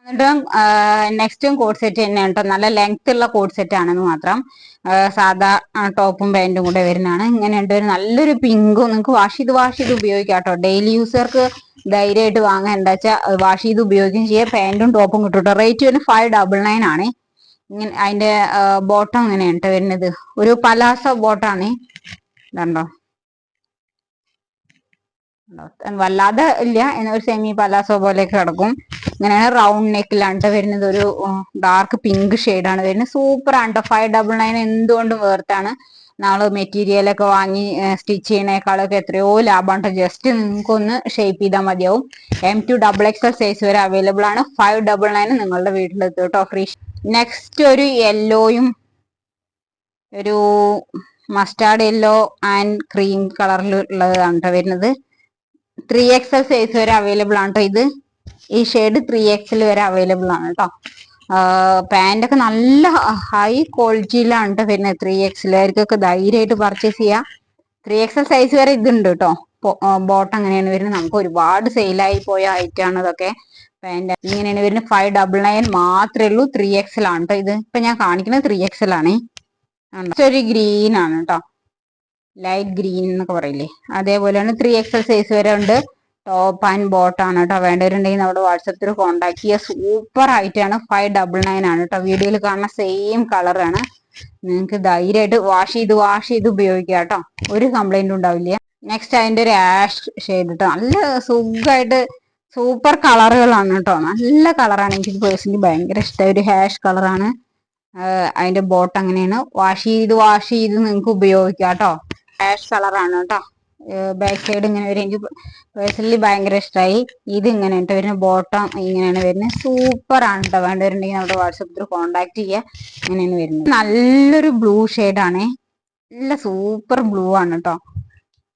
എന്നിട്ട് നെക്സ്റ്റും code set തന്നെയാണ് കേട്ടോ. നല്ല ലെങ്ത് ഉള്ള കോഡ് സെറ്റ് ആണെന്ന് മാത്രം. സാധാ ടോപ്പും പാന്റും കൂടെ വരുന്നതാണ്. ഇങ്ങനെയുണ്ട് ഒരു നല്ലൊരു പിങ്കും. നിങ്ങൾക്ക് വാഷ് ചെയ്ത് ഉപയോഗിക്കാം കേട്ടോ. ഡെയിലി യൂസർക്ക് ധൈര്യമായിട്ട് വാങ്ങാൻ. എന്താ വെച്ചാൽ വാഷ് ചെയ്ത് ഉപയോഗിക്കുകയും ചെയ്യാം. പാന്റും ടോപ്പും കിട്ടും കേട്ടോ. റേറ്റ് വരുന്നത് 599 ആണ്. ഇങ്ങനെ അതിന്റെ ബോട്ടം ഇങ്ങനെയാണ് കേട്ടോ വരുന്നത്. ഒരു പലാസോ ബോട്ടാണ്. ഇതുണ്ടോ, വല്ലാതെ ഇല്ല, ഒരു സെമി പലാസോ പോലെയൊക്കെ കിടക്കും. ഇങ്ങനെയാണ് റൗണ്ട് നെക്കിലാണ് വരുന്നത്. ഒരു ഡാർക്ക് പിങ്ക് ഷെയ്ഡാണ് വരുന്നത്. സൂപ്പർ ആണ് കേട്ടോ. 599 എന്തുകൊണ്ടും വേർത്താണ്. നാളെ മെറ്റീരിയൽ ഒക്കെ വാങ്ങി സ്റ്റിച്ച് ചെയ്യണേക്കാളൊക്കെ എത്രയോ ലാഭമാണ്. ജസ്റ്റ് നിങ്ങൾക്കൊന്ന് ഷേപ്പ് ചെയ്താൽ മതിയാവും. M2XXL സൈസ് വരെ അവൈലബിൾ ആണ്. 599 നിങ്ങളുടെ വീട്ടിലെത്തും കേട്ടോ, ഫ്രീ. നെക്സ്റ്റ് ഒരു യെല്ലോയും ഒരു മസ്റ്റാർഡ് യെല്ലോ ആൻഡ് ക്രീം കളറിലുള്ളതാണ് കേട്ടോ വരുന്നത്. 3XL സൈസ് വരെ അവൈലബിൾ ആണ് കേട്ടോ. ഇത് ഈ ഷെയ്ഡ് 3XL വരെ അവൈലബിൾ ആണ് കേട്ടോ. പാന്റ് ഒക്കെ നല്ല ഹൈ ക്വാളിറ്റിയിലാണ് കേട്ടോ വരുന്നത്. 3XLകാർക്കൊക്കെ ധൈര്യമായിട്ട് പർച്ചേസ് ചെയ്യാം. 3XL സൈസ് വരെ ഇതുണ്ട് കേട്ടോ. ബോട്ടം അങ്ങനെയാണ് വരുന്നത്. നമുക്ക് ഒരുപാട് സെയിലായി പോയ ഐറ്റാണ് ഇതൊക്കെ. പാന്റ് ഇങ്ങനെയാണ് വരുന്നത്. 599 മാത്രമേ ഉള്ളൂ. 3XL ആണ് കേട്ടോ. ഇത് ഇപ്പൊ ഞാൻ കാണിക്കുന്നത് 3XL ആണ്. ഒരു ഗ്രീൻ ആണ് കേട്ടോ. ലൈറ്റ് ഗ്രീൻ എന്നൊക്കെ പറയില്ലേ, അതേപോലെയാണ്. 3XL സൈസ് വരെ ഉണ്ട്. ടോപ്പ് ആൻഡ് ബോട്ടാണ് കേട്ടോ. വേണ്ടവരുണ്ടെങ്കിൽ നമ്മുടെ വാട്സപ്പിൽ കോൺടാക്ട് ചെയ്യുക. സൂപ്പർ ആയിട്ടാണ്. 599 ആണ് കേട്ടോ. വീഡിയോയിൽ കാണുന്ന സെയിം കളറാണ്. നിങ്ങൾക്ക് ധൈര്യമായിട്ട് വാഷ് ചെയ്ത് ഉപയോഗിക്കാം കേട്ടോ. ഒരു കംപ്ലൈന്റും ഉണ്ടാവില്ല. നെക്സ്റ്റ് അതിന്റെ ഒരു ആഷ് ഷെയ്ഡ് കേട്ടോ. നല്ല സുഖമായിട്ട് സൂപ്പർ കളറുകളാണ് കേട്ടോ. നല്ല കളറാണ്. എനിക്ക് പേഴ്സണലി ഭയങ്കര ഇഷ്ടമായ ഒരു ഹാഷ് കളറാണ്. അതിന്റെ ബോട്ട് അങ്ങനെയാണ്. വാഷ് ചെയ്ത് നിങ്ങൾക്ക് ഉപയോഗിക്കാം കേട്ടോ. ആഷ് കളറാണ് കേട്ടോ. ബാക്ക് സൈഡ് ഇങ്ങനെ വരും. എനിക്ക് പേഴ്സണലി ഭയങ്കര ഇഷ്ടമായി. ഇത് ഇങ്ങനെ കേട്ടോ വരുന്നത്. ബോട്ടം ഇങ്ങനെയാണ് വരുന്നത്. സൂപ്പർ ആണ് കേട്ടോ. വേണ്ടവരുണ്ടെങ്കിൽ നമ്മുടെ വാട്സപ്പിൽ കോൺടാക്ട് ചെയ്യുക. ഇങ്ങനെയാണ് വരുന്നത്. നല്ലൊരു ബ്ലൂ ഷെയ്ഡാണ്. നല്ല സൂപ്പർ ബ്ലൂ ആണ് കേട്ടോ.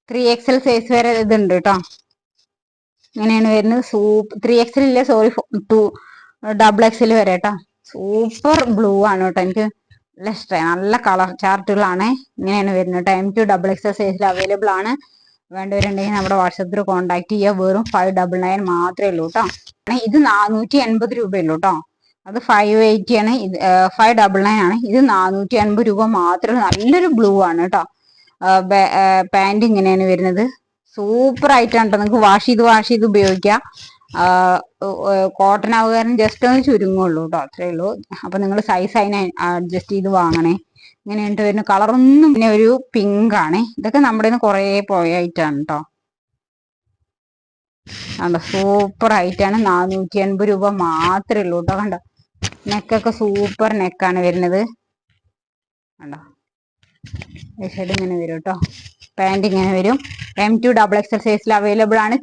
3XL സൈസ് വരെ ഇതുണ്ട് കേട്ടോ. ഇങ്ങനെയാണ് വരുന്നത്. 3XL ഇല്ല, സോറി, 2XXL വരെ കേട്ടോ. സൂപ്പർ ബ്ലൂ ആണ് കേട്ടോ. എനിക്ക് നല്ല ഇഷ്ടമായി. നല്ല കളർ ചാർട്ടുകളാണ്. ഇങ്ങനെയാണ് വരുന്നത് കേട്ടോ. M2XXL സൈസിൽ അവൈലബിൾ ആണ്. വേണ്ടവരുണ്ടെങ്കിൽ നമ്മുടെ വാട്സപ്പിൽ കോൺടാക്ട് ചെയ്യുക. വെറും 599 മാത്രമേ ഉള്ളൂ കേട്ടോ. ഇത് 480 രൂപയുള്ളൂ കേട്ടോ. അത് 580 ആണ്. ഇത് 599 ആണ്. ഇത് 480 രൂപ മാത്രമേ. നല്ലൊരു ബ്ലൂ ആണ് കേട്ടോ. പാന്റ് ഇങ്ങനെയാണ് വരുന്നത്. സൂപ്പർ ആയിട്ടാണ് കേട്ടോ. നിങ്ങൾക്ക് വാഷ് ചെയ്ത് ഉപയോഗിക്കാം. കോട്ടൺ ആവുകാരൻ ജസ്റ്റ് ഒന്ന് ചുരുങ്ങുള്ളൂ കേട്ടോ. അത്രേ ഉള്ളൂ. അപ്പൊ നിങ്ങൾ സൈസ് അതിനെ അഡ്ജസ്റ്റ് ചെയ്ത് വാങ്ങണേ. ഇങ്ങനെയുണ്ട് വരുന്ന കളറൊന്നും. പിന്നെ ഒരു പിങ്ക് ആണ്. ഇതൊക്കെ നമ്മുടെ കുറെ പോയ ഐറ്റാണ് കേട്ടോ. കണ്ടോ, സൂപ്പർ ആയിട്ടാണ്. 480 രൂപ മാത്രമേ ഉള്ളൂ കേട്ടോ. കണ്ടോ, നെക്കൊക്കെ സൂപ്പർ നെക്കാണ് വരുന്നത്. കണ്ടോ, ഷെയ്ഡ് ഇങ്ങനെ വരും കേട്ടോ. പാന്റ് ഇങ്ങനെ വരും. M2XXL സൈസിൽ അവൈലബിൾ ആണ്.